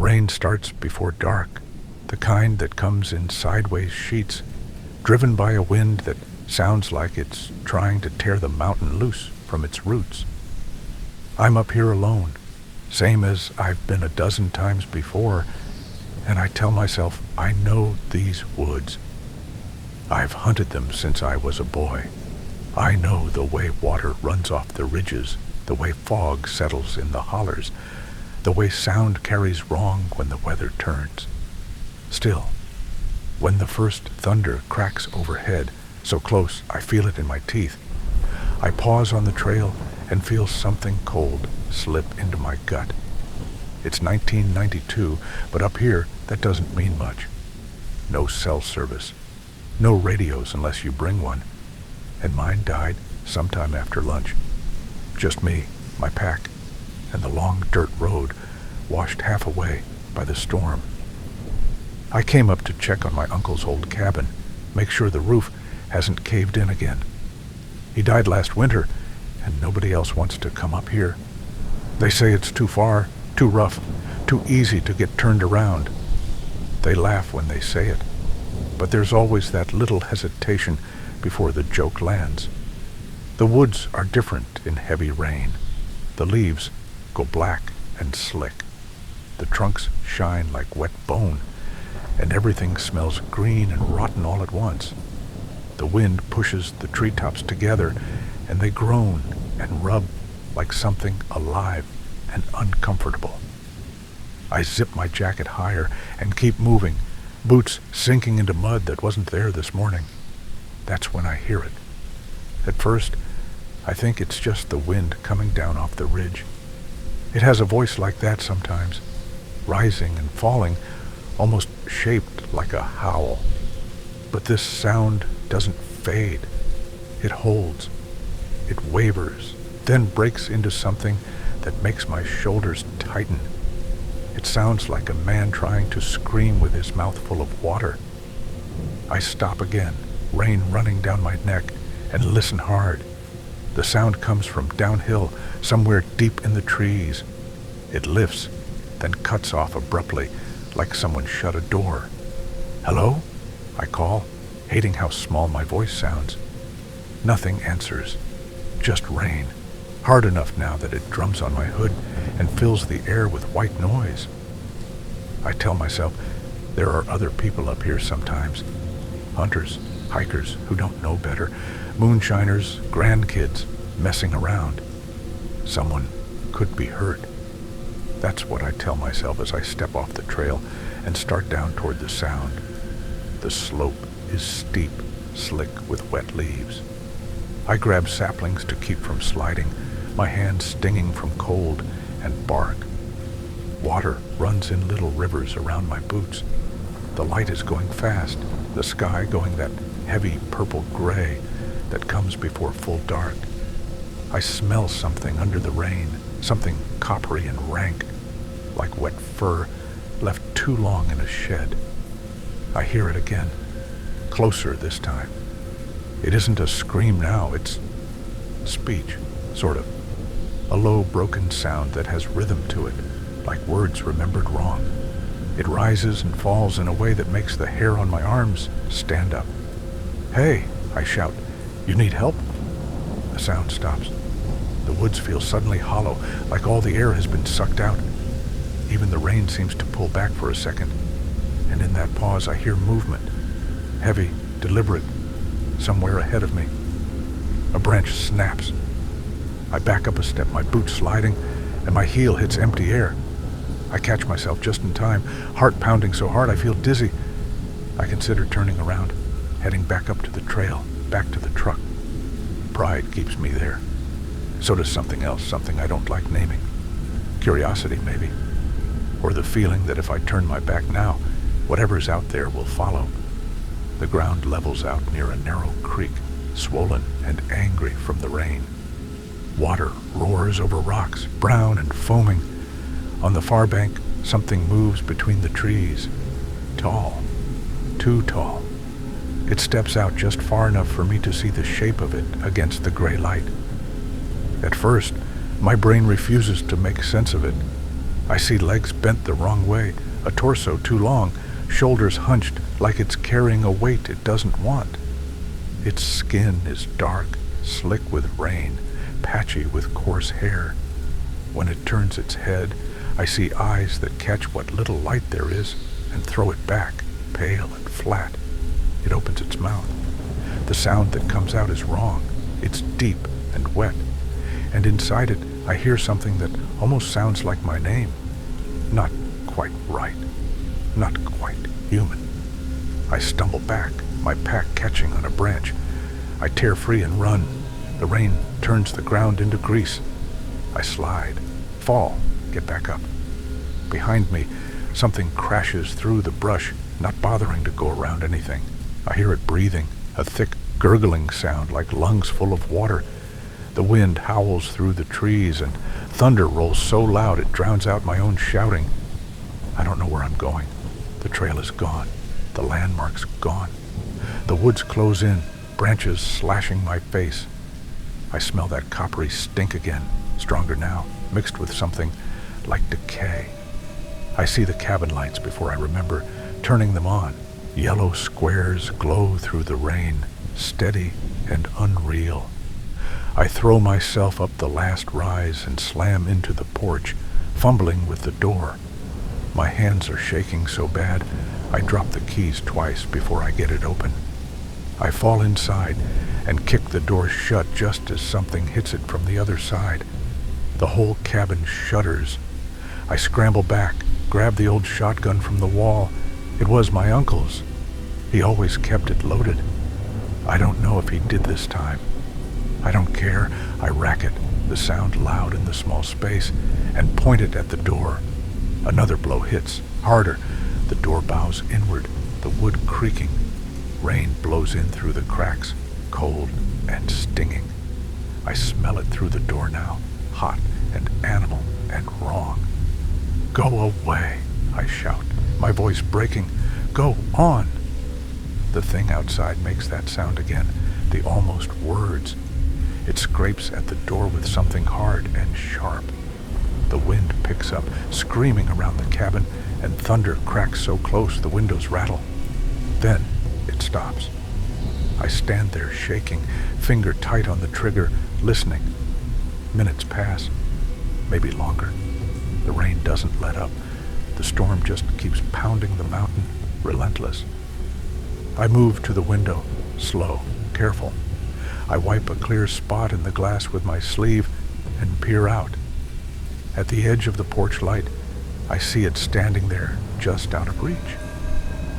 rain starts before dark, the kind that comes in sideways sheets, driven by a wind that sounds like it's trying to tear the mountain loose from its roots. I'm up here alone, same as I've been a dozen times before, and I tell myself I know these woods. I've hunted them since I was a boy. I know the way water runs off the ridges, the way fog settles in the hollers, the way sound carries wrong when the weather turns. Still, when the first thunder cracks overhead, so close I feel it in my teeth, I pause on the trail and feel something cold slip into my gut. It's 1992, but up here that doesn't mean much. No cell service, no radios unless you bring one, and mine died sometime after lunch. Just me, my pack, and the long dirt road washed half away by the storm. I came up to check on my uncle's old cabin, make sure the roof hasn't caved in again. He died last winter, and nobody else wants to come up here. They say it's too far, too rough, too easy to get turned around. They laugh when they say it, but there's always that little hesitation before the joke lands. The woods are different in heavy rain. The leaves go black and slick. The trunks shine like wet bone, and everything smells green and rotten all at once. The wind pushes the treetops together, and they groan and rub like something alive and uncomfortable. I zip my jacket higher and keep moving, boots sinking into mud that wasn't there this morning. That's when I hear it. At first, I think it's just the wind coming down off the ridge. It has a voice like that sometimes, rising and falling, almost shaped like a howl. But this sound doesn't fade. It holds. It wavers, then breaks into something that makes my shoulders tighten. It sounds like a man trying to scream with his mouth full of water. I stop again, rain running down my neck, and listen hard. The sound comes from downhill, somewhere deep in the trees. It lifts, then cuts off abruptly, like someone shut a door. "Hello?" I call, hating how small my voice sounds. Nothing answers, just rain, hard enough now that it drums on my hood and fills the air with white noise. I tell myself there are other people up here sometimes. Hunters, hikers who don't know better, moonshiners, grandkids messing around. Someone could be hurt. That's what I tell myself as I step off the trail and start down toward the sound. The slope is steep, slick with wet leaves. I grab saplings to keep from sliding, my hands stinging from cold and bark. Water runs in little rivers around my boots. The light is going fast, the sky going that heavy purple gray that comes before full dark. I smell something under the rain, something coppery and rank, like wet fur left too long in a shed. I hear it again, closer this time. It isn't a scream now, it's speech, sort of. A low, broken sound that has rhythm to it, like words remembered wrong. It rises and falls in a way that makes the hair on my arms stand up. "Hey," I shout, "you need help?" The sound stops. The woods feel suddenly hollow, like all the air has been sucked out. Even the rain seems to pull back for a second, and in that pause I hear movement, heavy, deliberate, somewhere ahead of me. A branch snaps. I back up a step, my boot sliding, and my heel hits empty air. I catch myself just in time, heart pounding so hard I feel dizzy. I consider turning around, heading back up to the trail, back to the truck. Pride keeps me there. So does something else, something I don't like naming. Curiosity, maybe. Or the feeling that if I turn my back now, whatever's out there will follow. The ground levels out near a narrow creek, swollen and angry from the rain. Water roars over rocks, brown and foaming. On the far bank, something moves between the trees. Tall, too tall. It steps out just far enough for me to see the shape of it against the gray light. At first, my brain refuses to make sense of it. I see legs bent the wrong way, a torso too long, shoulders hunched like it's carrying a weight it doesn't want. Its skin is dark, slick with rain, patchy with coarse hair. When it turns its head, I see eyes that catch what little light there is and throw it back, pale and flat. It opens its mouth. The sound that comes out is wrong. It's deep and wet. And inside it, I hear something that almost sounds like my name. Not quite right. Not quite human. I stumble back, my pack catching on a branch. I tear free and run. The rain turns the ground into grease. I slide, fall, get back up. Behind me, something crashes through the brush, not bothering to go around anything. I hear it breathing, a thick, gurgling sound like lungs full of water. The wind howls through the trees, and thunder rolls so loud it drowns out my own shouting. I don't know where I'm going. The trail is gone. The landmark's gone. The woods close in, branches slashing my face. I smell that coppery stink again, stronger now, mixed with something like decay. I see the cabin lights before I remember turning them on. Yellow squares glow through the rain, steady and unreal. I throw myself up the last rise and slam into the porch, fumbling with the door. My hands are shaking so bad, I drop the keys twice before I get it open. I fall inside and kick the door shut just as something hits it from the other side. The whole cabin shudders. I scramble back, grab the old shotgun from the wall. It was my uncle's. He always kept it loaded. I don't know if he did this time. I don't care. I rack it, the sound loud in the small space, and point it at the door. Another blow hits, harder. The door bows inward, the wood creaking. Rain blows in through the cracks, cold and stinging. I smell it through the door now, hot and animal and wrong. Go away, I shout, my voice breaking. Go on. The thing outside makes that sound again, the almost words. It scrapes at the door with something hard and sharp. The wind picks up, screaming around the cabin, and thunder cracks so close the windows rattle. Then it stops. I stand there shaking, finger tight on the trigger, listening. Minutes pass, maybe longer. The rain doesn't let up. The storm just keeps pounding the mountain, relentless. I move to the window, slow, careful. I wipe a clear spot in the glass with my sleeve and peer out. At the edge of the porch light, I see it standing there, just out of reach.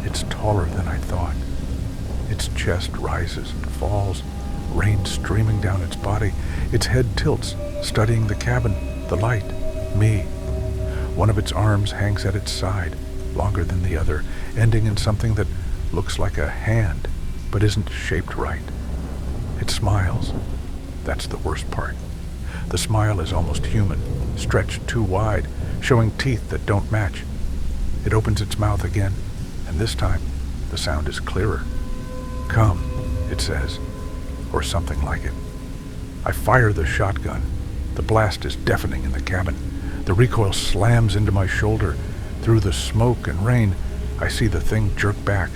It's taller than I thought. Its chest rises and falls, rain streaming down its body. Its head tilts, studying the cabin, the light, me. One of its arms hangs at its side, longer than the other, ending in something that looks like a hand, but isn't shaped right. It smiles. That's the worst part. The smile is almost human, stretched too wide, showing teeth that don't match. It opens its mouth again, and this time the sound is clearer. Come, it says, or something like it. I fire the shotgun. The blast is deafening in the cabin. The recoil slams into my shoulder. Through the smoke and rain, I see the thing jerk back,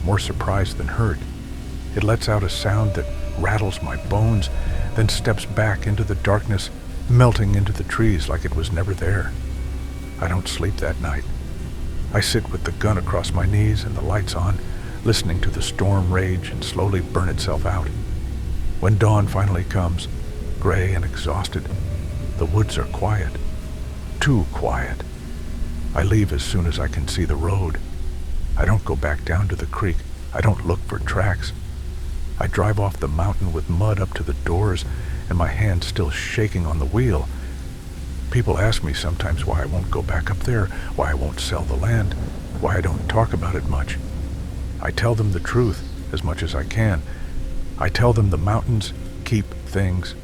more surprised than hurt. It lets out a sound that rattles my bones, then steps back into the darkness, melting into the trees like it was never there. I don't sleep that night. I sit with the gun across my knees and the lights on, listening to the storm rage and slowly burn itself out. When dawn finally comes, gray and exhausted, the woods are quiet. Too quiet. I leave as soon as I can see the road. I don't go back down to the creek. I don't look for tracks. I drive off the mountain with mud up to the doors and my hand still shaking on the wheel. People ask me sometimes why I won't go back up there, why I won't sell the land, why I don't talk about it much. I tell them the truth as much as I can. I tell them the mountains keep things,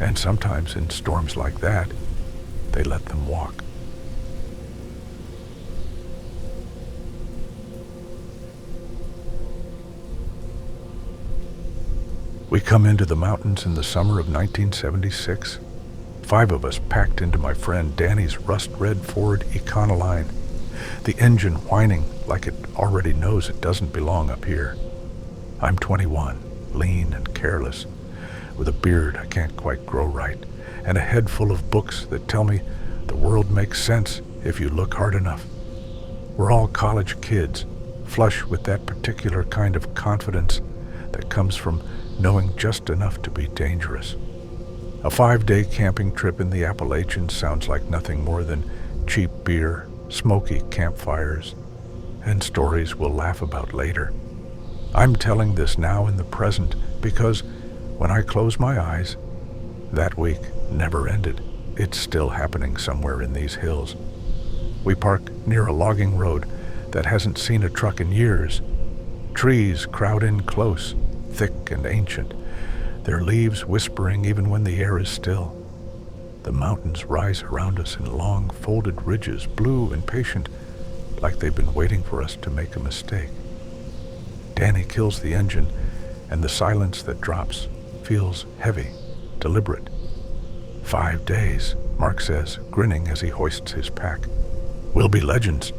and sometimes in storms like that, they let them walk. We come into the mountains in the summer of 1976. 5 of us packed into my friend Danny's rust-red Ford Econoline, the engine whining like it already knows it doesn't belong up here. I'm 21, lean and careless, with a beard I can't quite grow right, and a head full of books that tell me the world makes sense if you look hard enough. We're all college kids, flush with that particular kind of confidence that comes from knowing just enough to be dangerous. A 5-day camping trip in the Appalachians sounds like nothing more than cheap beer, smoky campfires, and stories we'll laugh about later. I'm telling this now in the present because when I close my eyes, that week never ended. It's still happening somewhere in these hills. We park near a logging road that hasn't seen a truck in years. Trees crowd in close, thick and ancient, their leaves whispering even when the air is still. The mountains rise around us in long, folded ridges, blue and patient, like they've been waiting for us to make a mistake. Danny kills the engine, and the silence that drops feels heavy, deliberate. 5 days, Mark says, grinning as he hoists his pack. We'll be legends.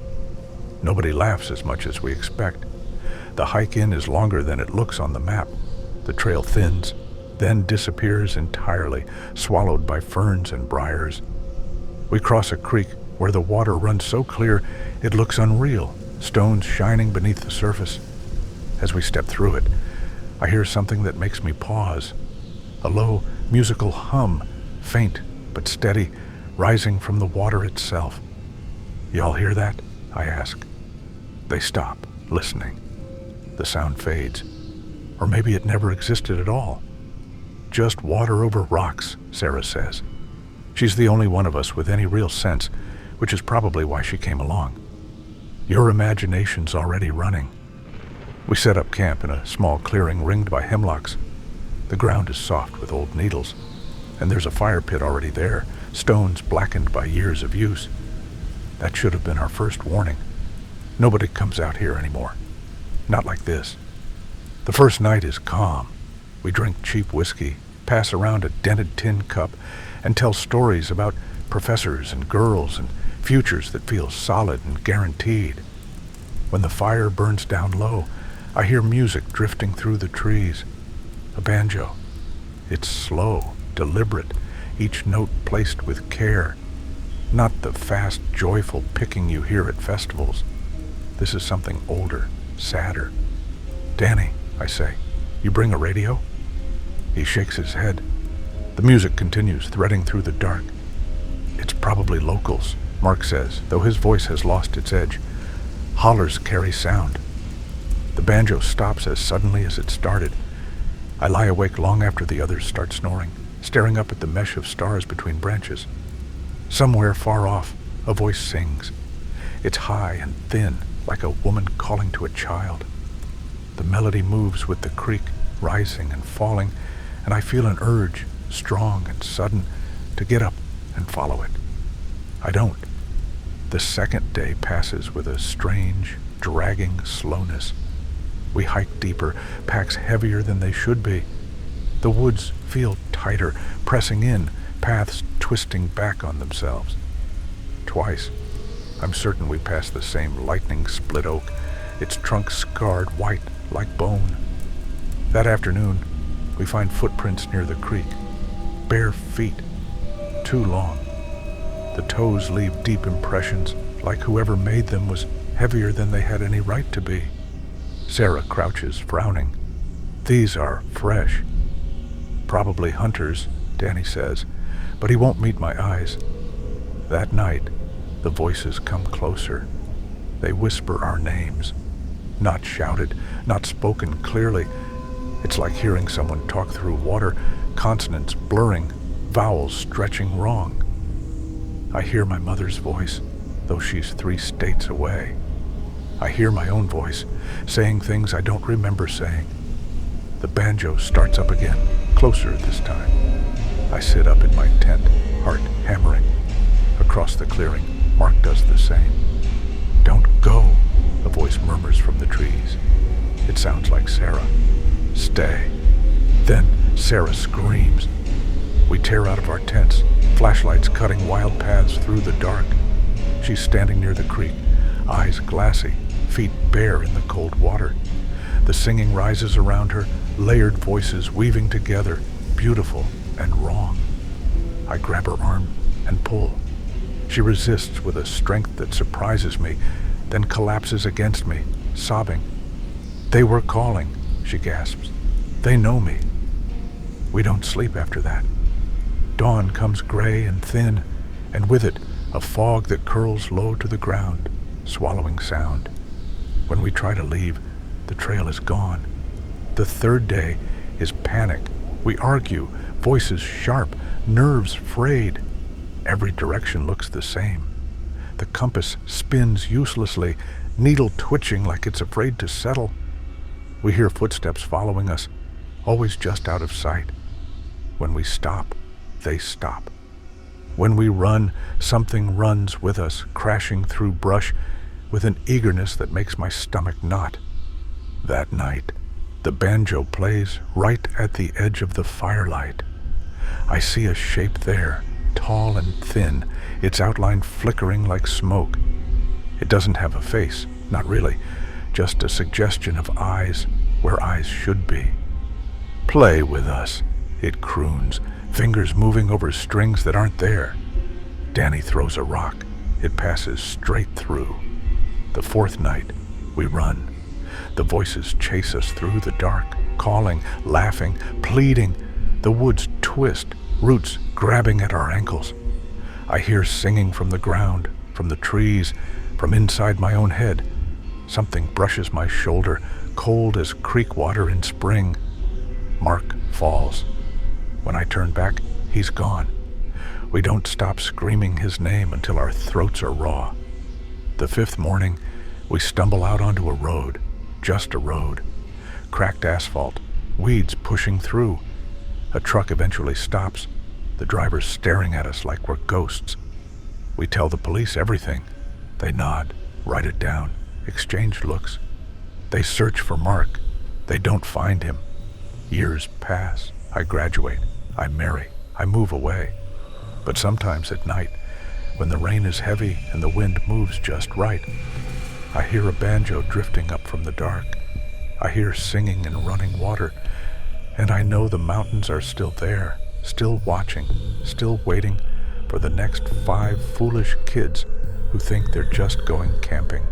Nobody laughs as much as we expect. The hike in is longer than it looks on the map. The trail thins, then disappears entirely, swallowed by ferns and briars. We cross a creek where the water runs so clear it looks unreal, stones shining beneath the surface. As we step through it, I hear something that makes me pause. A low, musical hum, faint but steady, rising from the water itself. Y'all hear that? I ask. They stop, listening. The sound fades. Or maybe it never existed at all. Just water over rocks, Sarah says. She's the only one of us with any real sense, which is probably why she came along. Your imagination's already running. We set up camp in a small clearing ringed by hemlocks. The ground is soft with old needles, and there's a fire pit already there, stones blackened by years of use. That should have been our first warning. Nobody comes out here anymore. Not like this. The first night is calm. We drink cheap whiskey, pass around a dented tin cup, and tell stories about professors and girls and futures that feel solid and guaranteed. When the fire burns down low, I hear music drifting through the trees. A banjo. It's slow, deliberate, each note placed with care. Not the fast, joyful picking you hear at festivals. This is something older, sadder. Danny, I say, you bring a radio? He shakes his head. The music continues, threading through the dark. It's probably locals, Mark says, though his voice has lost its edge. Hollers carry sound. The banjo stops as suddenly as it started. I lie awake long after the others start snoring, staring up at the mesh of stars between branches. Somewhere far off, a voice sings. It's high and thin, like a woman calling to a child. The melody moves with the creek, rising and falling, and I feel an urge, strong and sudden, to get up and follow it. I don't. The second day passes with a strange, dragging slowness. We hike deeper, packs heavier than they should be. The woods feel tighter, pressing in, paths twisting back on themselves. Twice, I'm certain we passed the same lightning-split oak, its trunk scarred white like bone. That afternoon, we find footprints near the creek. Bare feet, too long. The toes leave deep impressions, like whoever made them was heavier than they had any right to be. Sarah crouches, frowning. These are fresh. Probably hunters, Danny says, but he won't meet my eyes. That night, the voices come closer. They whisper our names. Not shouted, not spoken clearly. It's like hearing someone talk through water, consonants blurring, vowels stretching wrong. I hear my mother's voice, though she's 3 states away. I hear my own voice, saying things I don't remember saying. The banjo starts up again, closer this time. I sit up in my tent, heart hammering. Across the clearing, Mark does the same. "Don't go," a voice murmurs from the trees. It sounds like Sarah. "Stay." Then Sarah screams. We tear out of our tents, flashlights cutting wild paths through the dark. She's standing near the creek, eyes glassy, feet bare in the cold water. The singing rises around her, layered voices weaving together, beautiful and wrong. I grab her arm and pull. She resists with a strength that surprises me, then collapses against me, sobbing. "They were calling," she gasps. "They know me." We don't sleep after that. Dawn comes gray and thin, and with it, a fog that curls low to the ground, swallowing sound. When we try to leave, the trail is gone. The third day is panic. We argue, voices sharp, nerves frayed. Every direction looks the same. The compass spins uselessly, needle twitching like it's afraid to settle. We hear footsteps following us, always just out of sight. When we stop, they stop. When we run, something runs with us, crashing through brush with an eagerness that makes my stomach knot. That night, the banjo plays right at the edge of the firelight. I see a shape there, tall and thin, its outline flickering like smoke. It doesn't have a face, not really, just a suggestion of eyes where eyes should be. "Play with us," it croons, fingers moving over strings that aren't there. Danny throws a rock. It passes straight through. The fourth night, we run. The voices chase us through the dark, calling, laughing, pleading. The woods twist, roots grabbing at our ankles. I hear singing from the ground, from the trees, from inside my own head. Something brushes my shoulder, cold as creek water in spring. Mark falls. When I turn back, he's gone. We don't stop screaming his name until our throats are raw. The fifth morning, we stumble out onto a road, just a road. Cracked asphalt, weeds pushing through. A truck eventually stops, the driver staring at us like we're ghosts. We tell the police everything. They nod, write it down, exchange looks. They search for Mark. They don't find him. Years pass. I graduate. I marry. I move away. But sometimes at night, when the rain is heavy and the wind moves just right, I hear a banjo drifting up from the dark. I hear singing and running water, and I know the mountains are still there, still watching, still waiting for the next 5 foolish kids who think they're just going camping.